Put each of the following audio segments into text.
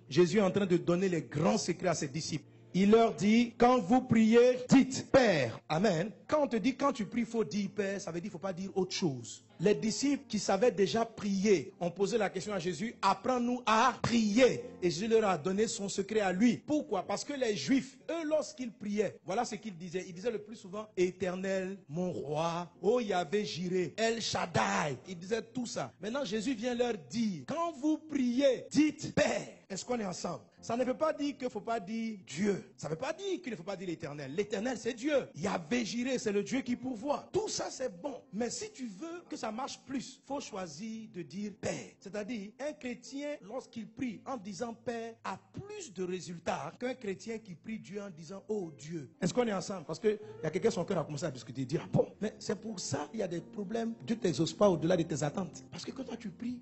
Jésus est en train de donner les grands secrets à ses disciples. Il leur dit, quand vous priez, dites Père. Amen. Quand on te dit, quand tu pries, il faut dire Père, ça veut dire qu'il ne faut pas dire autre chose. Les disciples qui savaient déjà prier ont posé la question à Jésus, apprends-nous à prier. Et Jésus leur a donné son secret à lui. Pourquoi? Parce que les Juifs, eux, lorsqu'ils priaient, voilà ce qu'ils disaient. Ils disaient le plus souvent, Éternel, mon roi, oh Yahvé Jireh, El Shaddai. Ils disaient tout ça. Maintenant, Jésus vient leur dire, quand vous priez, dites Père. Est-ce qu'on est ensemble? Ça ne veut pas dire qu'il ne faut pas dire Dieu. Ça ne veut pas dire qu'il ne faut pas dire l'Éternel. L'Éternel, c'est Dieu. Yahvé Jireh, c'est le Dieu qui pourvoit. Tout ça, c'est bon. Mais si tu veux que ça marche plus, il faut choisir de dire Père. C'est-à-dire, un chrétien, lorsqu'il prie en disant Père, a plus de résultats qu'un chrétien qui prie Dieu en disant Oh Dieu. Est-ce qu'on est ensemble? Parce qu'il y a quelqu'un, son cœur a commencé à discuter, dire bon. Mais c'est pour ça qu'il y a des problèmes. Dieu ne t'exauce pas au-delà de tes attentes. Parce que quand toi tu pries,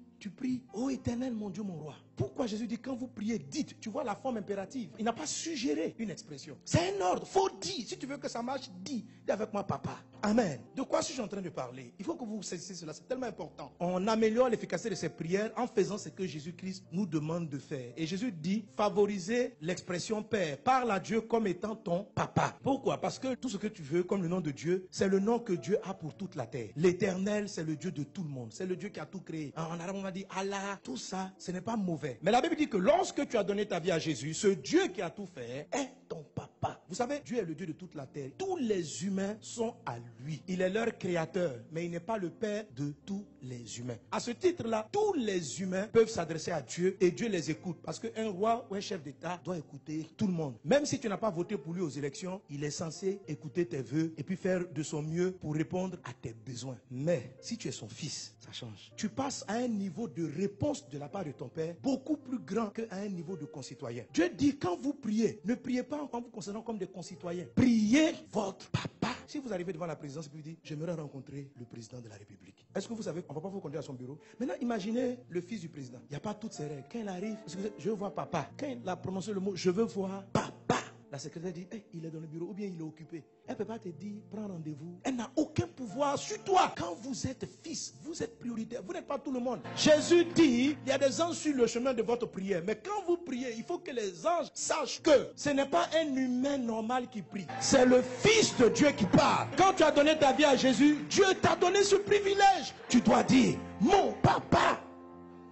oh Éternel, mon Dieu, mon roi. Pourquoi Jésus dit quand vous priez, dites. Tu vois la forme impérative. Il n'a pas suggéré une expression. C'est un ordre. Faut dire. Si tu veux que ça marche, dis. Dis avec moi, papa. Amen. De quoi suis-je en train de parler? Il faut que vous saisissiez cela. C'est tellement important. On améliore l'efficacité de ces prières en faisant ce que Jésus-Christ nous demande de faire. Et Jésus dit, favorisez l'expression Père. Parle à Dieu comme étant ton papa. Pourquoi? Parce que tout ce que tu veux, comme le nom de Dieu, c'est le nom que Dieu a pour toute la terre. L'Éternel, c'est le Dieu de tout le monde. C'est le Dieu qui a tout créé. En arabe, on va dire Allah. Tout ça, ce n'est pas mauvais. Mais la Bible dit que lorsque tu as donné ta vie à Jésus, ce Dieu qui a tout fait est ton papa. Vous savez, Dieu est le Dieu de toute la terre. Tous les humains sont à lui. Il est leur créateur, mais il n'est pas le père de tous les humains. À ce titre-là, tous les humains peuvent s'adresser à Dieu et Dieu les écoute. Parce qu'un roi ou un chef d'État doit écouter tout le monde. Même si tu n'as pas voté pour lui aux élections, il est censé écouter tes vœux et puis faire de son mieux pour répondre à tes besoins. Mais si tu es son fils, ça change. Tu passes à un niveau de réponse de la part de ton père beaucoup plus grand qu'à un niveau de concitoyen. Dieu dit quand vous priez, ne priez pas en vous considérant comme des concitoyens. Priez votre papa. Si vous arrivez devant la présidence et puis vous dites, j'aimerais rencontrer le président de la République. Est-ce que vous savez qu'on ne va pas vous conduire à son bureau? Maintenant, imaginez le fils du président. Il n'y a pas toutes ces règles. Quand il arrive, je veux voir papa. Quand il a prononcé le mot, je veux voir papa. La secrétaire dit, hey, il est dans le bureau ou bien il est occupé. Elle ne peut pas te dire, prends rendez-vous. Elle n'a aucun pouvoir sur toi. Quand vous êtes fils, vous êtes prioritaire. Vous n'êtes pas tout le monde. Jésus dit, il y a des anges sur le chemin de votre prière. Mais quand vous priez, il faut que les anges sachent que ce n'est pas un humain normal qui prie. C'est le Fils de Dieu qui parle. Quand tu as donné ta vie à Jésus, Dieu t'a donné ce privilège. Tu dois dire, mon papa.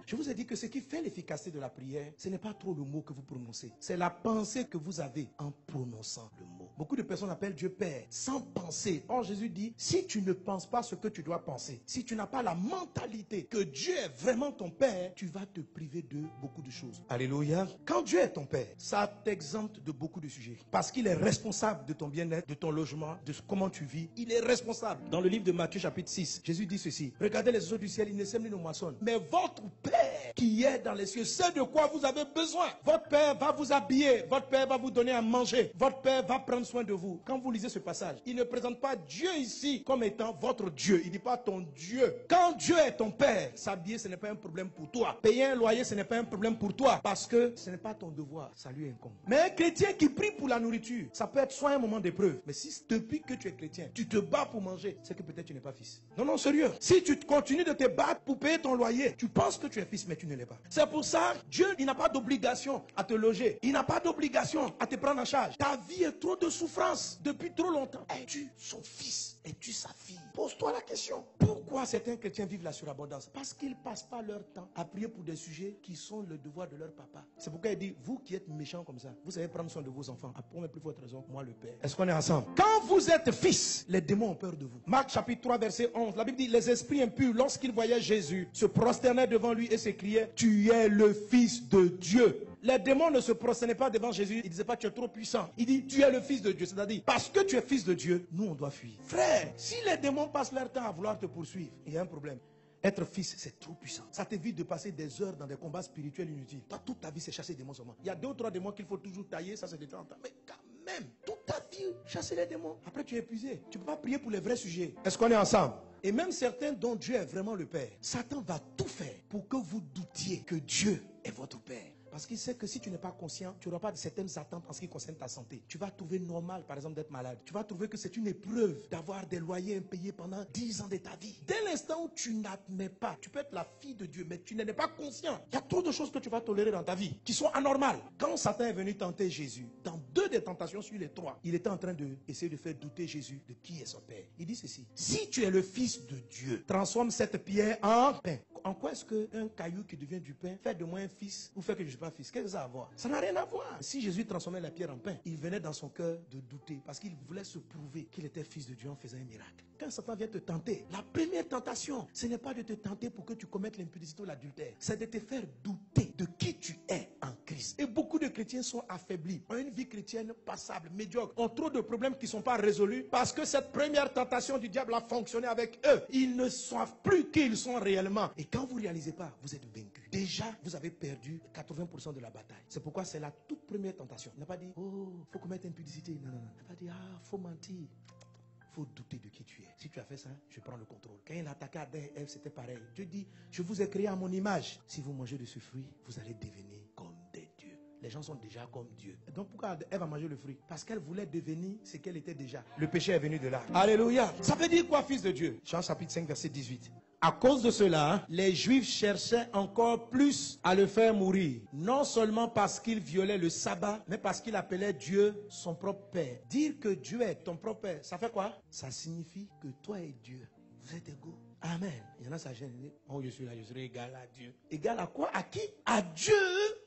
Je vous ai dit que ce qui fait l'efficacité de la prière, ce n'est pas trop le mot que vous prononcez. C'est la pensée que vous avez en prononçant le mot. Beaucoup de personnes appellent Dieu Père sans penser. Or, Jésus dit, si tu ne penses pas ce que tu dois penser, si tu n'as pas la mentalité que Dieu est vraiment ton Père, tu vas te priver de beaucoup de choses. Alléluia. Quand Dieu est ton Père, ça t'exempte de beaucoup de sujets. Parce qu'il est responsable de ton bien-être, de ton logement, de comment tu vis. Il est responsable. Dans le livre de Matthieu chapitre 6, Jésus dit ceci. Regardez les oiseaux du ciel, ils ne sèment ni ne moissonnent. Mais votre Père qui est dans les cieux, c'est de quoi vous avez besoin. Votre Père va vous habiller, votre Père va vous donner à manger, votre Père va prendre soin de vous. Quand vous lisez ce passage, il ne présente pas Dieu ici comme étant votre Dieu. Il ne dit pas ton Dieu. Quand Dieu est ton Père, s'habiller ce n'est pas un problème pour toi. Payer un loyer ce n'est pas un problème pour toi parce que ce n'est pas ton devoir, ça lui incombe. Mais un chrétien qui prie pour la nourriture, ça peut être soit un moment d'épreuve, mais si depuis que tu es chrétien, tu te bats pour manger, c'est que peut-être tu n'es pas fils. Non, non, sérieux. Si tu continues de te battre pour payer ton loyer, tu penses que tu es fils, mais tu ne l'es pas. C'est pour ça, Dieu, il n'a pas d'obligation à te loger. Il n'a pas d'obligation à te prendre en charge. Ta vie est trop de souffrance depuis trop longtemps. Es-tu son fils? Es-tu sa fille? Pose-toi la question. Pourquoi certains chrétiens vivent la surabondance? Parce qu'ils ne passent pas leur temps à prier pour des sujets qui sont le devoir de leur papa. C'est pourquoi il dit, vous qui êtes méchants comme ça, vous savez prendre soin de vos enfants. À pour plus forte raison, moi le Père. Est-ce qu'on est ensemble? Quand vous êtes fils, les démons ont peur de vous. Marc chapitre 3 verset 11, la Bible dit, les esprits impurs, lorsqu'ils voyaient Jésus, se prosternaient devant lui et s'écriaient, tu es le Fils de Dieu. Les démons ne se prosternaient pas devant Jésus. Ils ne disaient pas tu es trop puissant. Il dit tu es le Fils de Dieu. C'est-à-dire parce que tu es fils de Dieu, nous on doit fuir. Frère, si les démons passent leur temps à vouloir te poursuivre, il y a un problème. Être fils, c'est trop puissant. Ça t'évite de passer des heures dans des combats spirituels inutiles. Toi, toute ta vie, c'est chasser des démons seulement. Il y a 2 ou 3 démons qu'il faut toujours tailler, ça c'est de temps en temps. Mais quand même, toute ta vie, chasser les démons. Après, tu es épuisé. Tu ne peux pas prier pour les vrais sujets. Est-ce qu'on est ensemble? Et même certains dont Dieu est vraiment le Père, Satan va tout faire pour que vous doutiez que Dieu est votre Père. Parce qu'il sait que si tu n'es pas conscient, tu n'auras pas de certaines attentes en ce qui concerne ta santé. Tu vas trouver normal, par exemple, d'être malade. Tu vas trouver que c'est une épreuve d'avoir des loyers impayés pendant 10 ans de ta vie. Dès l'instant où tu n'admets pas, tu peux être la fille de Dieu, mais tu n'en es pas conscient. Il y a trop de choses que tu vas tolérer dans ta vie qui sont anormales. Quand Satan est venu tenter Jésus, dans 2 des tentations sur les 3, il était en train d'essayer de faire douter Jésus de qui est son Père. Il dit ceci: si tu es le Fils de Dieu, transforme cette pierre en pain. En quoi est-ce qu'un caillou qui devient du pain fait de moi un fils ou fait que je ne suis pas fils? Qu'est-ce que ça a à voir? Ça n'a rien à voir. Si Jésus transformait la pierre en pain, il venait dans son cœur de douter parce qu'il voulait se prouver qu'il était fils de Dieu en faisant un miracle. Quand Satan vient te tenter, la première tentation, ce n'est pas de te tenter pour que tu commettes l'impudicité ou l'adultère. C'est de te faire douter de qui tu es en Christ. Et beaucoup de chrétiens sont affaiblis, ont une vie chrétienne passable, médiocre, ont trop de problèmes qui ne sont pas résolus parce que cette première tentation du diable a fonctionné avec eux. Ils ne savent plus qui ils sont réellement. Et quand vous ne réalisez pas, vous êtes vaincu. Déjà, vous avez perdu 80% de la bataille. C'est pourquoi c'est la toute première tentation. Il n'a pas dit, oh, il faut commettre impudicité. Non. Il n'a pas dit, ah, il faut mentir. Il faut douter de qui tu es. Si tu as fait ça, je prends le contrôle. Quand il a attaqué Adam et Ève, c'était pareil. Dieu dit, je vous ai créé à mon image. Si vous mangez de ce fruit, vous allez devenir comme des dieux. Les gens sont déjà comme Dieu. Et donc pourquoi Ève a mangé le fruit? Parce qu'elle voulait devenir ce qu'elle était déjà. Le péché est venu de là. Alléluia. Ça veut dire quoi, fils de Dieu? Jean chapitre 5, verset 18. À cause de cela, les Juifs cherchaient encore plus à le faire mourir. Non seulement parce qu'il violait le sabbat, mais parce qu'il appelait Dieu son propre Père. Dire que Dieu est ton propre Père, ça fait quoi? Ça signifie que toi et Dieu, vous êtes égaux. Amen. Il y en a ça gêne. Oh, je suis là, je serai égal à Dieu. Égal à quoi? À qui? À Dieu.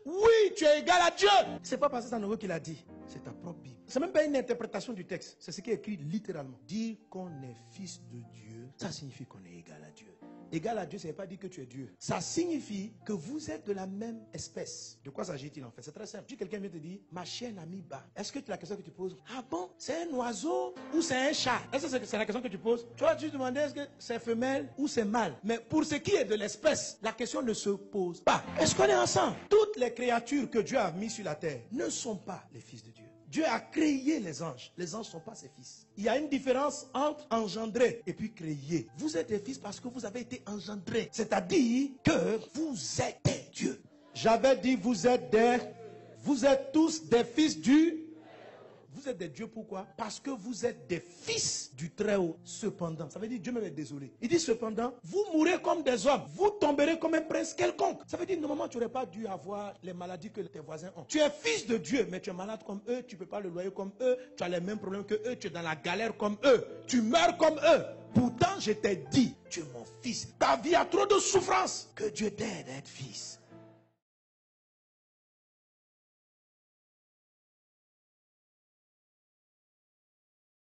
Oui, tu es égal à Dieu. C'est pas parce que c'est un heureux qu'il a dit. C'est ta propre Bible. C'est même pas une interprétation du texte. C'est ce qui est écrit littéralement. Dire qu'on est fils de Dieu, ça signifie qu'on est égal à Dieu. Égal à Dieu, ça ne veut pas dire que tu es Dieu. Ça signifie que vous êtes de la même espèce. De quoi s'agit-il en fait? C'est très simple. Si quelqu'un vient te dire, ma chienne a mis bas, est-ce que la question que tu poses, ah bon, c'est un oiseau ou c'est un chat? Est-ce que c'est la question que tu poses? Tu vas te demander, est-ce que c'est femelle ou c'est mâle? Mais pour ce qui est de l'espèce, la question ne se pose pas. Est-ce qu'on est ensemble? Toutes les créatures que Dieu a mises sur la terre ne sont pas les fils de Dieu. Dieu a créé les anges. Les anges ne sont pas ses fils. Il y a une différence entre engendrer et puis créer. Vous êtes des fils parce que vous avez été engendrés. C'est-à-dire que vous êtes des dieux. J'avais dit vous êtes tous des fils du... Vous êtes des dieux, pourquoi? Parce que vous êtes des fils du Très-Haut. Cependant, ça veut dire Dieu même est désolé. Il dit cependant, vous mourrez comme des hommes. Vous tomberez comme un prince quelconque. Ça veut dire normalement tu n'aurais pas dû avoir les maladies que tes voisins ont. Tu es fils de Dieu, mais tu es malade comme eux. Tu ne peux pas le loyer comme eux. Tu as les mêmes problèmes que eux. Tu es dans la galère comme eux. Tu meurs comme eux. Pourtant, je t'ai dit, tu es mon fils. Ta vie a trop de souffrance. Que Dieu t'aide à être fils.